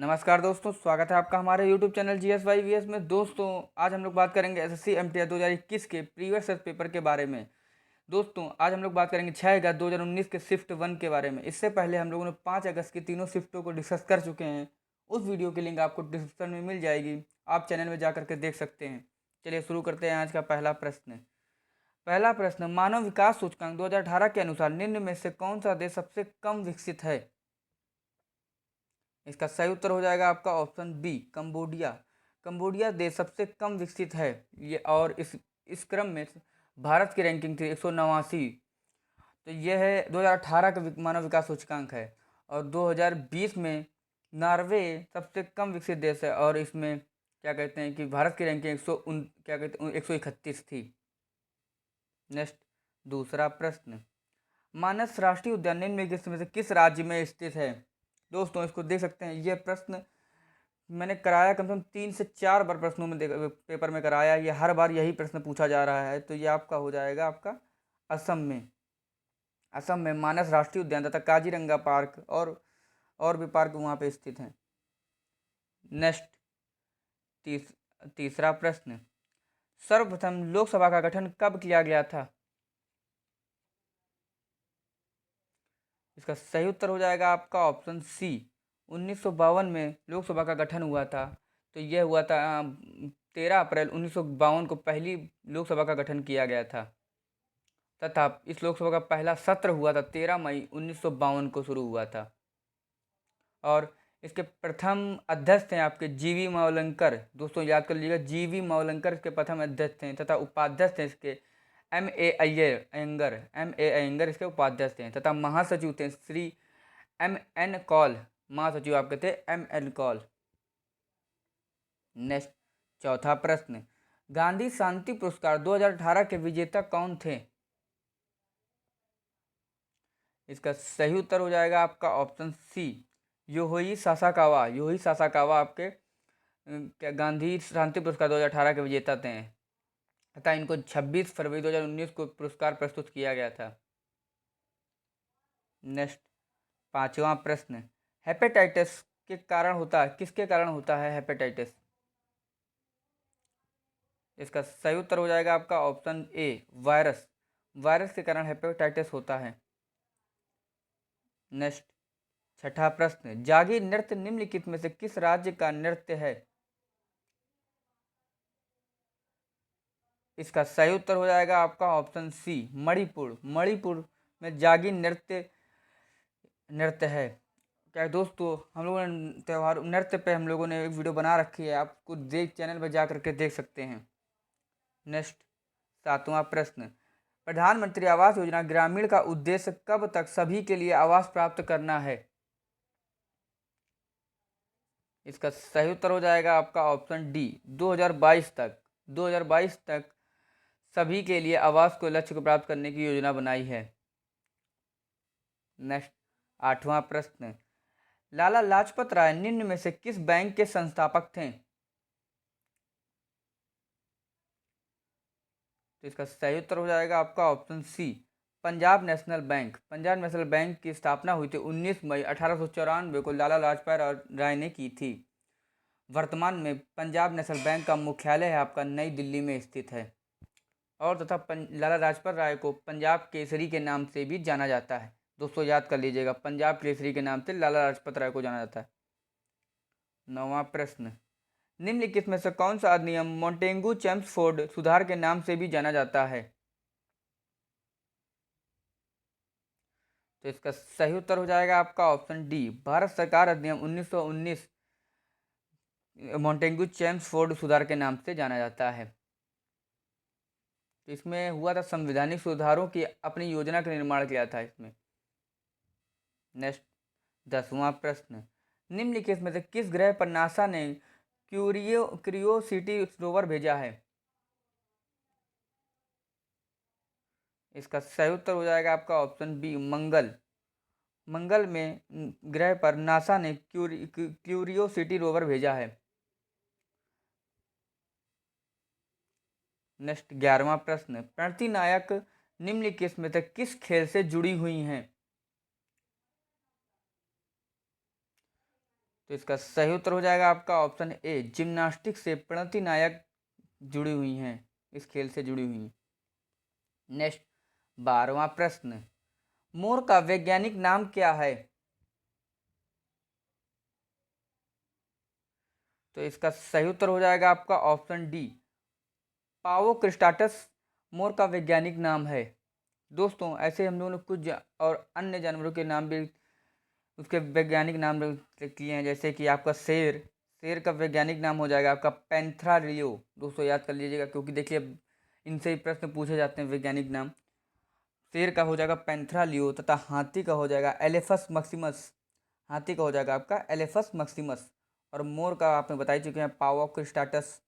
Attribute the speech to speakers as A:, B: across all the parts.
A: नमस्कार दोस्तों, स्वागत है आपका हमारे YouTube चैनल GSYVS में। दोस्तों, आज हम लोग बात करेंगे SSC MTR 2021 के प्रीवियस पेपर के बारे में। दोस्तों, आज हम लोग बात करेंगे 6 अगस्त 2019 के शिफ्ट 1 के बारे में। इससे पहले हम लोगों ने 5 अगस्त की तीनों शिफ्टों को डिस्कस कर चुके हैं। उस वीडियो की लिंक आपको डिस्क्रिप्शन में मिल जाएगी, आप चैनल में जा करके देख सकते हैं। चलिए शुरू करते हैं आज का पहला प्रश्न। पहला प्रश्न, मानव विकास सूचकांक 2018 के अनुसार निम्न में से कौन सा देश सबसे कम विकसित है? इसका सही उत्तर हो जाएगा आपका ऑप्शन बी, कंबोडिया। कंबोडिया देश सबसे कम विकसित है ये, और इस क्रम में भारत की रैंकिंग थी 189। तो यह है 2018 का मानव विकास सूचकांक है। और 2020 में नॉर्वे सबसे कम विकसित देश है, और इसमें क्या कहते हैं कि भारत की रैंकिंग 131 थी। नेक्स्ट, दूसरा प्रश्न, मानस राष्ट्रीय उद्यान निम्न में से किस राज्य में स्थित है? दोस्तों, इसको देख सकते हैं, यह प्रश्न मैंने कराया कम से कम 3 से 4 बार प्रश्नों में पेपर में कराया। ये हर बार यही प्रश्न पूछा जा रहा है। तो ये आपका हो जाएगा आपका असम में। असम में मानस राष्ट्रीय उद्यान तथा काजीरंगा पार्क और भी पार्क वहाँ पे स्थित हैं। नेक्स्ट, तीसरा प्रश्न, सर्वप्रथम लोकसभा का गठन कब किया गया था? इसका सही उत्तर हो जाएगा आपका ऑप्शन सी, 1952 में लोकसभा का गठन हुआ था। तो यह हुआ था 13 अप्रैल 1952 को पहली लोकसभा का गठन किया गया था, तथा इस लोकसभा का पहला सत्र हुआ था 13 मई 1952 को शुरू हुआ था। और इसके प्रथम अध्यक्ष थे आपके जीवी मावलंकर। दोस्तों याद कर लीजिएगा, जीवी मावलंकर इसके प्रथम अध्यक्ष थे, तथा उपाध्यक्ष थे इसके एम ए अयंगर इसके उपाध्यक्ष थे, तथा महासचिव थे श्री M N कौल। महासचिव आपके थे M N कौल। नेक्स्ट, चौथा प्रश्न, गांधी शांति पुरस्कार 2018 के विजेता कौन थे? इसका सही उत्तर हो जाएगा आपका ऑप्शन सी, योहोई सासाकावा। योहोई सासाकावा आपके क्या गांधी शांति पुरस्कार 2018 के विजेता थे, तथा इनको 26 फरवरी 2019 को पुरस्कार प्रस्तुत किया गया था। नेक्स्ट, पांचवा प्रश्न, हेपेटाइटिस के कारण होता है, किसके कारण होता है हेपेटाइटिस? इसका सही उत्तर हो जाएगा आपका ऑप्शन ए, वायरस। वायरस के कारण हेपेटाइटिस होता है। नेक्स्ट, छठा प्रश्न, जागी नृत्य निम्नलिखित में से किस राज्य का नृत्य है? इसका सही उत्तर हो जाएगा आपका ऑप्शन सी, मणिपुर। मणिपुर में जागी नृत्य है। क्या दोस्तों, हम लोगों ने त्यौहार नृत्य पे हम लोगों ने एक वीडियो बना रखी है, आपको चैनल पर जा करके देख सकते हैं। नेक्स्ट, सातवां प्रश्न, प्रधानमंत्री आवास योजना ग्रामीण का उद्देश्य कब तक सभी के लिए आवास प्राप्त करना है? इसका सही उत्तर हो जाएगा आपका ऑप्शन डी, 2022 तक। 2022 तक सभी के लिए आवास को लक्ष्य को प्राप्त करने की योजना बनाई है। नेक्स्ट, आठवां प्रश्न, लाला लाजपत राय निम्न में से किस बैंक के संस्थापक थे? तो इसका सही उत्तर हो जाएगा आपका option C, Punjab National Bank. Punjab National Bank की स्थापना हुई थी 19 मई 1894 को लाला लाजपत राय ने की थी। वर्तमान में पंजाब नेशनल बैंक का मुख्यालय है आपका नई दिल्ली में स्थित है। और तथा लाला लाजपत राय को पंजाब केसरी के नाम से भी जाना जाता है। दोस्तों याद कर लीजिएगा, पंजाब केसरी के नाम से लाला लाजपत राय को जाना जाता है। नौवां प्रश्न, निम्नलिखित में से कौन सा अधिनियम मोंटेगू चेम्सफोर्ड सुधार के नाम से भी जाना जाता है? तो इसका सही उत्तर हो जाएगा आपका ऑप्शन डी, भारत सरकार अधिनियम 1919 मोंटेगू चेम्सफोर्ड सुधार के नाम से जाना जाता है। तो इसमें हुआ था संवैधानिक सुधारों की अपनी योजना का निर्माण किया था इसमें। नेक्स्ट, 10वां प्रश्न, निम्नलिखित में से किस ग्रह पर नासा ने क्यूरियोसिटी रोवर भेजा है? इसका सही उत्तर हो जाएगा आपका ऑप्शन बी, मंगल। मंगल में ग्रह पर नासा ने क्यूरियोसिटी रोवर भेजा है। नेक्स्ट, 11वां प्रश्न, प्रणति नायक निम्नलिखित में से किस खेल से जुड़ी हुई हैं? तो इसका सही उत्तर हो जाएगा आपका ऑप्शन ए, जिम्नास्टिक से प्रणति नायक जुड़ी हुई हैं, इस खेल से जुड़ी हुई। नेक्स्ट 12वां प्रश्न, मोर का वैज्ञानिक नाम क्या है? तो इसका सही उत्तर हो जाएगा आपका ऑप्शन डी, पावोक्रिस्टाटस मोर का वैज्ञानिक नाम है। दोस्तों ऐसे हम लोगों ने कुछ और अन्य जानवरों के नाम भी उसके वैज्ञानिक नाम किए हैं, जैसे कि आपका शेर का वैज्ञानिक नाम हो जाएगा आपका पैंथरा लियो। दोस्तों याद कर लीजिएगा, क्योंकि देखिए इनसे ही प्रश्न पूछे जाते हैं वैज्ञानिक नाम। शेर का हो जाएगा पैंथरा लियो तथा हाथी का हो जाएगा एलेफस मैक्सिमस। हाथी का हो जाएगा आपका एलेफस मैक्सिमस। और मोर का आपने बता ही चुके हैं, पावोक्रिस्टाटस।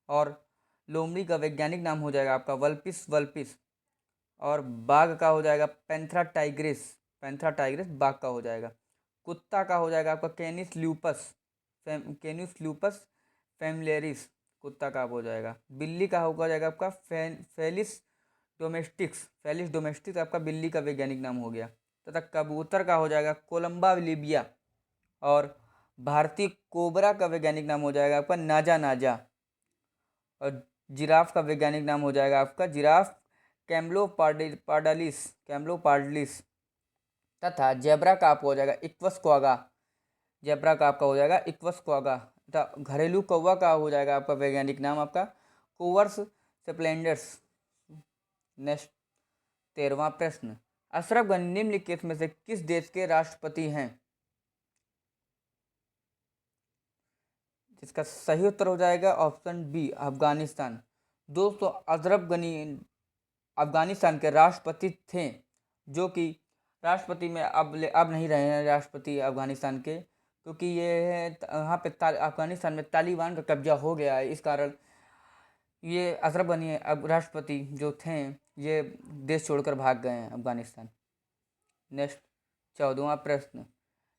A: और लोमड़ी का वैज्ञानिक नाम हो जाएगा आपका वल्पिस वल्पिस। और बाघ का हो जाएगा पैंथरा टाइग्रिस। पैंथरा टाइग्रिस बाघ का हो जाएगा। कुत्ता का हो जाएगा आपका कैनिस ल्यूपस। कैनिस ल्यूपस फैमिलियरिस कुत्ता का हो जाएगा। बिल्ली का हो जाएगा आपका फेलिस डोमेस्टिक्स। फेलिस डोमेस्टिक्स आपका बिल्ली का वैज्ञानिक नाम हो गया। तथा कबूतर का हो जाएगा कोलंबा लिबिया। और भारतीय कोबरा का वैज्ञानिक नाम हो जाएगा आपका नाजा नाजा। और जिराफ का वैज्ञानिक नाम हो जाएगा आपका जिराफ कैम्लोपार्डालिस कैम्लोपार्डलिस। तथा जेब्रा का आपको हो जाएगा इक्वस क्वागा। जेब्रा का आपका हो जाएगा इक्वस क्वागा। तथा घरेलू कौवा का हो जाएगा आपका वैज्ञानिक नाम आपका कोवर्स स्प्लेंडर्स। नेक्स्ट 13वां प्रश्न, अशरफ गनी निम्नलिखित में से किस देश के राष्ट्रपति हैं? इसका सही उत्तर हो जाएगा ऑप्शन बी, अफगानिस्तान। दोस्तों अशरफ गनी अफगानिस्तान के राष्ट्रपति थे, जो कि राष्ट्रपति में अब नहीं रहे हैं राष्ट्रपति अफगानिस्तान के, क्योंकि ये है यहाँ पे अफगानिस्तान में तालिबान का कब्जा हो गया है। इस कारण ये अशरफ गनी अब राष्ट्रपति जो थे ये देश छोड़कर भाग गए हैं अफगानिस्तान। नेक्स्ट 14वां प्रश्न,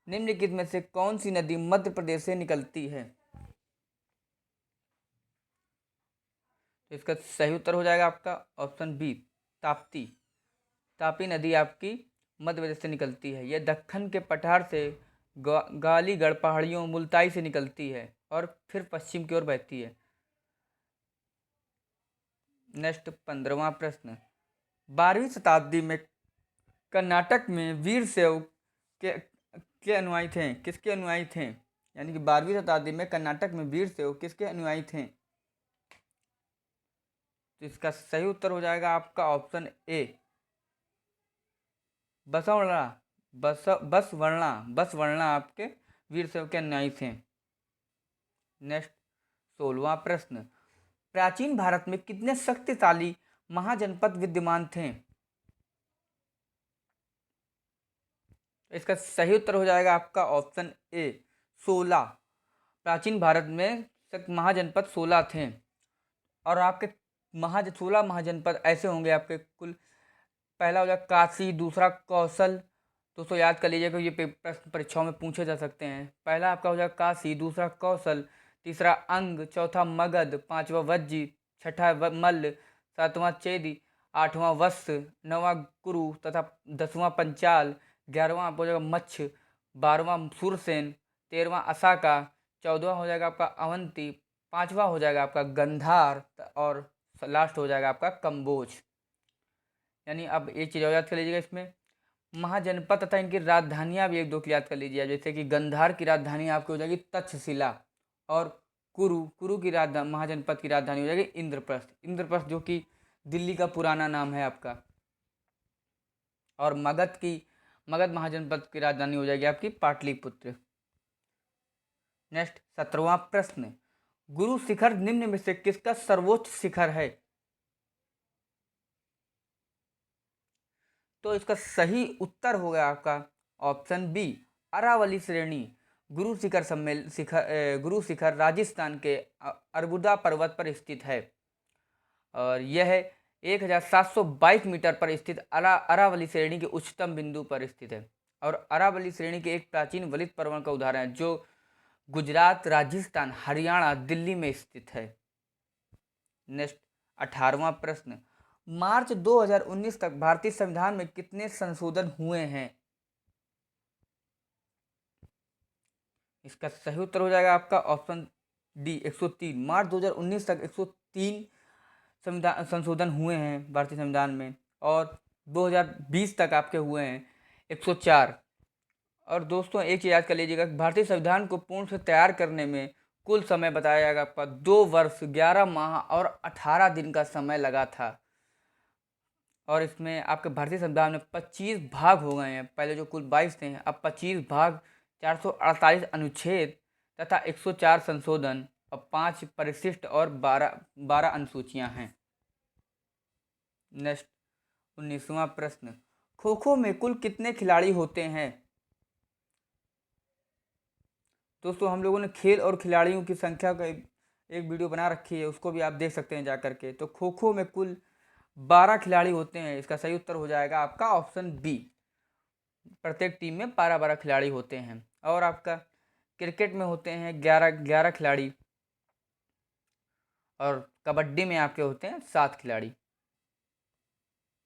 A: निम्नलिखित में से कौन सी नदी मध्य प्रदेश से निकलती है? तो इसका सही उत्तर हो जाएगा आपका ऑप्शन बी, ताप्ती। तापी नदी आपकी मध्य प्रदेश से निकलती है। यह दक्कन के पठार से गालीगढ़ पहाड़ियों मुल्ताई से निकलती है और फिर पश्चिम की ओर बहती है। नेक्स्ट 15वां प्रश्न, 12वीं शताब्दी में कर्नाटक में वीरशैव के अनुयायी थे, किसके अनुयायी थे? यानी कि 12वीं शताब्दी में कर्नाटक में वीरशैव किसके अनुयायी थे? तो इसका सही उत्तर हो जाएगा आपका ऑप्शन ए, बसवर्णा। बसवर्णा आपके वीरशैव के अनुयायी थे। नेक्स्ट 16वां प्रश्न, प्राचीन भारत में कितने शक्तिशाली महाजनपद विद्यमान थे? इसका सही उत्तर हो जाएगा आपका ऑप्शन ए, 16। प्राचीन भारत में महाजनपद 16 थे। और आपके 16 महाजनपद ऐसे होंगे आपके कुल। पहला हो जाएगा काशी, दूसरा कौशल। दोस्तों याद कर लीजिएगा, ये प्रश्न परीक्षाओं में पूछे जा सकते हैं। पहला आपका हो जाएगा काशी, दूसरा कौशल, तीसरा अंग, चौथा मगध, पांचवा वज्जी, छठा मल्ल, सातवां चेदी, आठवां वत्स, नौवां कुरु तथा 10वां पंचाल, 11वां हो जाएगा मच्छ, 12वां सुरसेन, 13वां असाका, 14वां हो जाएगा आपका अवंती, 5वां हो जाएगा आपका गंधार और लास्ट हो जाएगा आपका कंबोज। यानी अब एक चीज़ और याद कर लीजिएगा, इसमें महाजनपद तथा इनकी राजधानियाँ भी एक दो की याद कर लीजिए। जैसे कि गंधार की राजधानी आपकी हो जाएगी तक्षशिला। और कुरु की राजधानी, महाजनपद की राजधानी हो जाएगी इंद्रप्रस्थ जो कि दिल्ली का पुराना नाम है आपका। और मगध महाजनपद की राजधानी हो जाएगी आपकी पाटलिपुत्र। नेक्स्ट 17वां प्रश्न, गुरु शिखर निम्न में से किसका सर्वोच्च शिखर है? तो इसका सही उत्तर होगा आपका ऑप्शन बी, अरावली श्रेणी। गुरु शिखर राजस्थान के अरबुदा पर्वत पर स्थित है। और यह 1722 मीटर पर स्थित अरावली श्रेणी के उच्चतम बिंदु पर स्थित है। और अरावली श्रेणी के एक प्राचीन वलित पर्वत का उदाहरण है, जो गुजरात, राजस्थान, हरियाणा, दिल्ली में स्थित है। नेक्स्ट 18वां प्रश्न, मार्च 2019 तक भारतीय संविधान में कितने संशोधन हुए हैं? इसका सही उत्तर हो जाएगा आपका ऑप्शन डी 103। मार्च 2019 तक 103 संविधान संशोधन हुए हैं भारतीय संविधान में, और 2020 तक आपके हुए हैं 104। और दोस्तों एक चीज़ याद कर लीजिएगा, भारतीय संविधान को पूर्ण से तैयार करने में कुल समय बताया जाएगा आपका 2 वर्ष 11 माह और 18 दिन का समय लगा था। और इसमें आपके भारतीय संविधान में 25 भाग हो गए हैं, पहले जो कुल 22 थे अब 25 भाग, 448 अनुच्छेद तथा 104 संशोधन और 5 परिशिष्ट और 12 अनुसूचियां हैं। नेक्स्ट 19वां प्रश्न, खो खो में कुल कितने खिलाड़ी होते हैं? दोस्तों हम लोगों ने खेल और खिलाड़ियों की संख्या का एक वीडियो बना रखी है, उसको भी आप देख सकते हैं जा करके। तो खो खो में कुल 12 खिलाड़ी होते हैं। इसका सही उत्तर हो जाएगा आपका ऑप्शन बी, प्रत्येक टीम में 12-12 खिलाड़ी होते हैं। और आपका क्रिकेट में होते हैं 11 खिलाड़ी, और कबड्डी में आपके होते हैं 7 खिलाड़ी।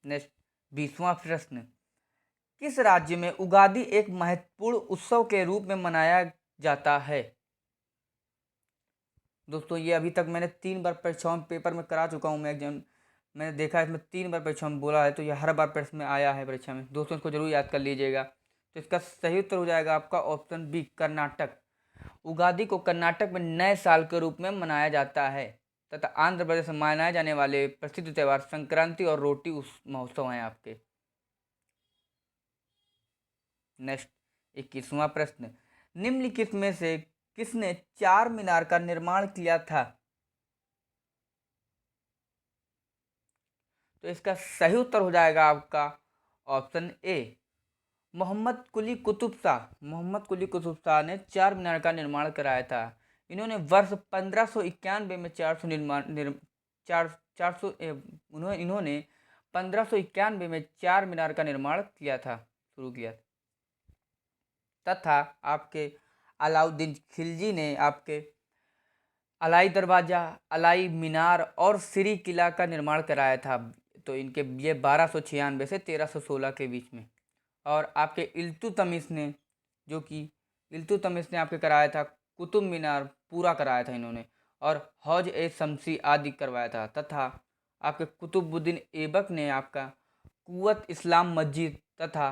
A: नेक्स्ट 20वां प्रश्न, किस राज्य में उगादि एक महत्वपूर्ण उत्सव के रूप में मनाया जाता है? दोस्तों ये अभी तक मैंने 3 बार परीक्षाओं पेपर में करा चुका हूँ मैं एग्जाम, मैंने देखा है इसमें 3 बार परीक्षा में बोला है, तो यह हर बार प्रश्न में आया है परीक्षा में। दोस्तों इसको जरूर याद कर लीजिएगा। तो इसका सही उत्तर हो जाएगा आपका ऑप्शन बी, कर्नाटक। उगादि को कर्नाटक में नए साल के रूप में मनाया जाता है तथा आंध्र प्रदेश में मनाए जाने वाले प्रसिद्ध त्यौहार संक्रांति और रोटी उस महोत्सव हैं आपके। नेक्स्ट 21वां प्रश्न, निम्नलिखित में से किसने चार मीनार का निर्माण किया था? तो इसका सही उत्तर हो जाएगा आपका ऑप्शन ए, मोहम्मद कुली कुतुब शाह। मोहम्मद कुली कुतुब शाह ने चार मीनार का निर्माण कराया था। इन्होंने वर्ष 1591 में 400 निर्माण चार 400 इन्होंने 1591 में चार मीनार का निर्माण किया था, शुरू किया तथा आपके अलाउद्दीन खिलजी ने आपके अलाई दरवाज़ा, अलाई मीनार और श्री किला का निर्माण कराया था। तो इनके ये 1296 से 1316 के बीच में। और आपके इल्तुतमिश ने, जो कि इल्तुतमिश ने आपके कराया था कुतुब मीनार पूरा कराया था इन्होंने, और हौज ए शमसी आदि करवाया था। तथा आपके कुतुबुद्दीन ऐबक ने आपका कुव्वत इस्लाम मस्जिद तथा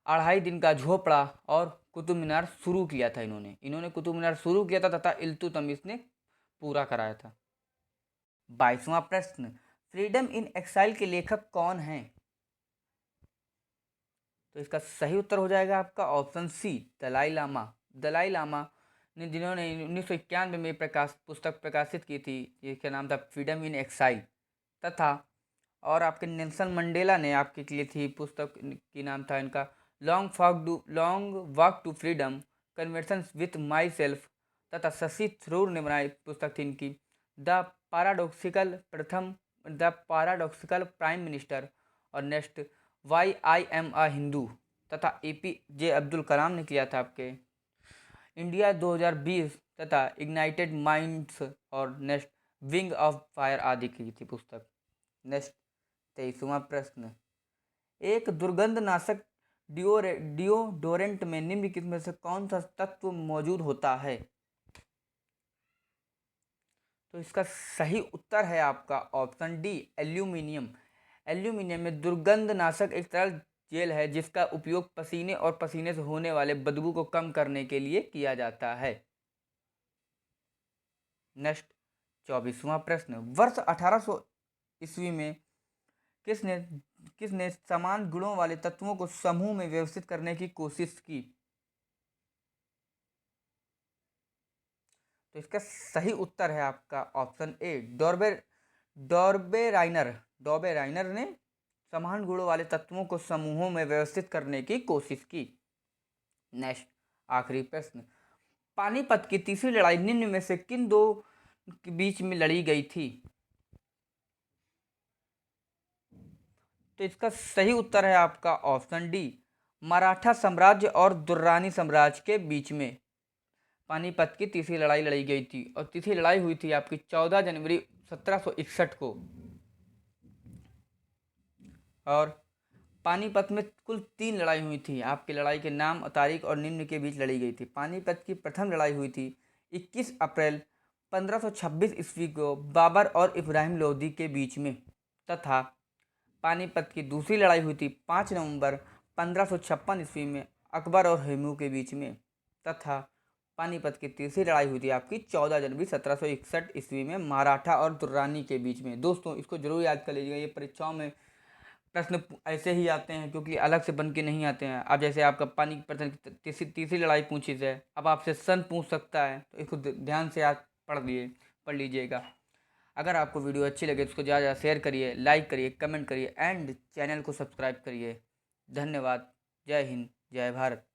A: 2.5 दिन का झोपड़ा और कुतुब मीनार शुरू किया था। इन्होंने कुतुब मीनार शुरू किया था तथा इल्तुतमिश ने पूरा कराया था। 22वां प्रश्न, फ्रीडम इन एक्साइल के लेखक कौन हैं? तो इसका सही उत्तर हो जाएगा आपका ऑप्शन सी, दलाई लामा। दलाई लामा ने, जिन्होंने 1991 में पुस्तक प्रकाशित की थी, जिसका नाम था फ्रीडम इन एक्साइल। तथा और आपके नेल्सन मंडेला ने आपके लिए थी पुस्तक की नाम था इनका long walk to freedom, conversations with myself. तथा शशि थरूर ने बनाई पुस्तक थी इनकी द पैराडॉक्सिकल प्राइम मिनिस्टर। और next why I am a Hindu. तथा APJ अब्दुल कलाम ने किया था आपके इंडिया 2020 तथा इग्नाइटेड माइंड्स और नेक्स्ट विंग ऑफ फायर आदि की थी पुस्तक। नेक्स्ट 23वां प्रश्न, एक दुर्गंधनाशक डिओडोरेंट में निम्नलिखित में से कौन सा तत्व मौजूद होता है? तो इसका सही उत्तर है आपका ऑप्शन डी, एल्यूमिनियम। एल्यूमिनियम में दुर्गंधनाशक एक तरल जेल है जिसका उपयोग पसीने और पसीने से होने वाले बदबू को कम करने के लिए किया जाता है। नेक्स्ट 24वां प्रश्न, वर्ष 1800 ईस्वी में किसने समान गुणों वाले तत्वों को समूह में व्यवस्थित करने की कोशिश की? तो इसका सही उत्तर है आपका ऑप्शन ए, डॉर्बेराइनर ने समान गुणों वाले तत्वों को समूहों में व्यवस्थित करने की कोशिश की। नेक्स्ट आखिरी प्रश्न, पानीपत की तीसरी लड़ाई निम्न में से किन दो के बीच में लड़ी गई थी? तो इसका सही उत्तर है आपका ऑप्शन डी, मराठा साम्राज्य और दुर्रानी साम्राज्य के बीच में पानीपत की तीसरी लड़ाई लड़ी गई थी। और तीसरी लड़ाई हुई थी आपकी 14 जनवरी 1761 को। और पानीपत में कुल 3 लड़ाई हुई थी। आपकी लड़ाई के नाम, तारीख और निम्न के बीच लड़ी गई थी। पानीपत की प्रथम लड़ाई हुई थी 21 अप्रैल 1526 ईस्वी को बाबर और इब्राहिम लोदी के बीच में, तथा पानीपत की दूसरी लड़ाई हुई थी 5 नवंबर 1556 ईस्वी में अकबर और हुमायूं के बीच में, तथा पानीपत की तीसरी लड़ाई हुई थी आपकी 14 जनवरी 1761 ईस्वी में मराठा और दुर्रानी के बीच में। दोस्तों, इसको जरूर याद कर लीजिएगा, ये परीक्षाओं में प्रश्न ऐसे ही आते हैं क्योंकि अलग से बन के नहीं आते हैं। अब जैसे आपका पानीपत की तीसरी लड़ाई पूछी है, अब आपसे सन पूछ सकता है, तो इसको ध्यान से याद पढ़ लीजिएगा। अगर आपको वीडियो अच्छी लगे तो उसको ज़्यादा ज़्यादा शेयर करिए, लाइक करिए, कमेंट करिए एंड चैनल को सब्सक्राइब करिए। धन्यवाद। जय हिंद, जय भारत।